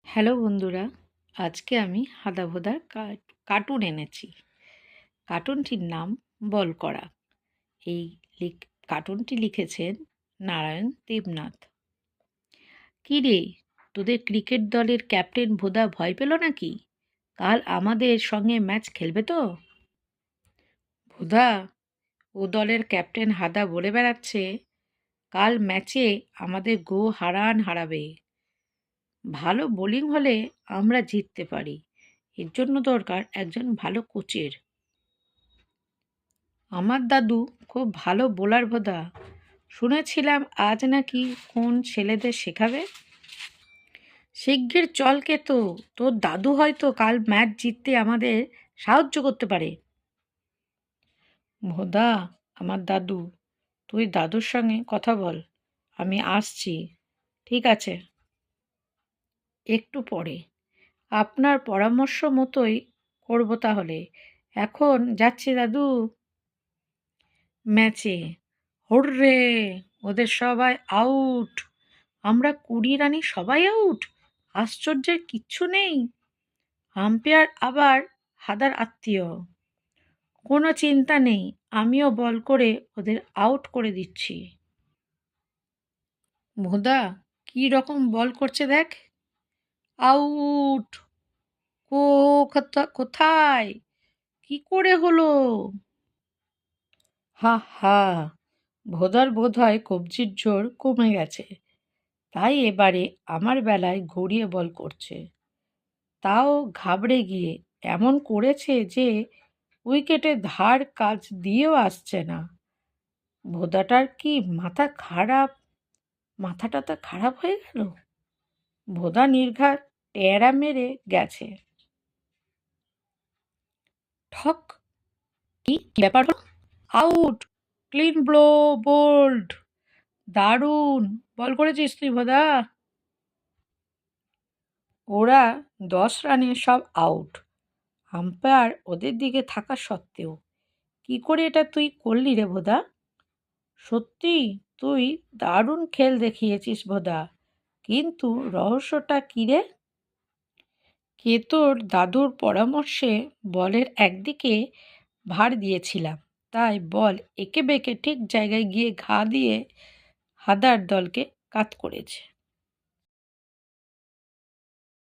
Hello বন্ধুরা, আজকে আমি হাদাভোদার কার্টুন এনেছি। কার্টুনটির নাম বল করা। এই কার্টুনটি লিখেছেন নারায়ণ দেবনাথ। কী রে, তোদের ক্রিকেট দলের ক্যাপ্টেন ভোদা ভয় পেল নাকি? কাল আমাদের সঙ্গে ম্যাচ খেলবে তো? ভোদা, ও দলের ক্যাপ্টেন হাদা বলে বেড়াচ্ছে কাল ম্যাচে আমাদের হারাবে। ভালো বোলিং হলে আমরা জিততে পারি, এর জন্য দরকার একজন ভালো কোচের। আমার দাদু খুব ভালো বোলার ভোদা, শুনেছিলাম আজ নাকি কোন ছেলেদের শেখাবে। শিগগির চল কে, তো তোর দাদু হয়তো কাল ম্যাচ জিততে আমাদের সাহায্য করতে পারে। ভোদা, আমার দাদু, তুই দাদুর সঙ্গে কথা বল, আমি আসছি। ঠিক আছে, একটু পরে। আপনার পরামর্শ মতোই করব তাহলে। এখন যাচ্ছি দাদু। ম্যাচে হুররে, ওদের সবাই আউট। আমরা 20 রানে সবাই আউট। আশ্চর্যের কিচ্ছু নেই। আম্পায়ার আবার হাদার আত্মীয়। কোনো চিন্তা নেই, আমিও বল করে ওদের আউট করে দিচ্ছি। ভোদা, কি রকম বল করছে দেখ। আউট! কোথায়? কি করে হলো? হা হা, ভোদার বোধহয় কবজির জোর কমে গেছে, তাই এবারে আমার বেলায় ঘুরিয়ে বল করছে। তাও ঘাবড়ে গিয়ে এমন করেছে যে উইকেটে ধার কাছ দিয়েও আসছে না। ভোদাটার কি মাথাটা খারাপ হয়ে গেল? ভোদা নির্ঘাত টেরা মেরে গেছে। ঠক! কি ব্যাপার হলো? আউট! Clean bold! দারুণ বল করেছিস তুই ভোদা। ওরা 10 রানে সব আউট, আম্পায়ার ওদের দিকে থাকা সত্ত্বেও। কি করে এটা তুই করলি রে ভোদা? সত্যি তুই দারুণ খেল দেখিয়েছিস ভোদা, কিন্তু রহস্যটা কী রে? কে তোর দাদুর পরামর্শে বলের একদিকে ভার দিয়েছিলাম, তাই বল এঁকে বেঁকে ঠিক জায়গায় গিয়ে ঘা দিয়ে হাদার দলকে কাত করেছে।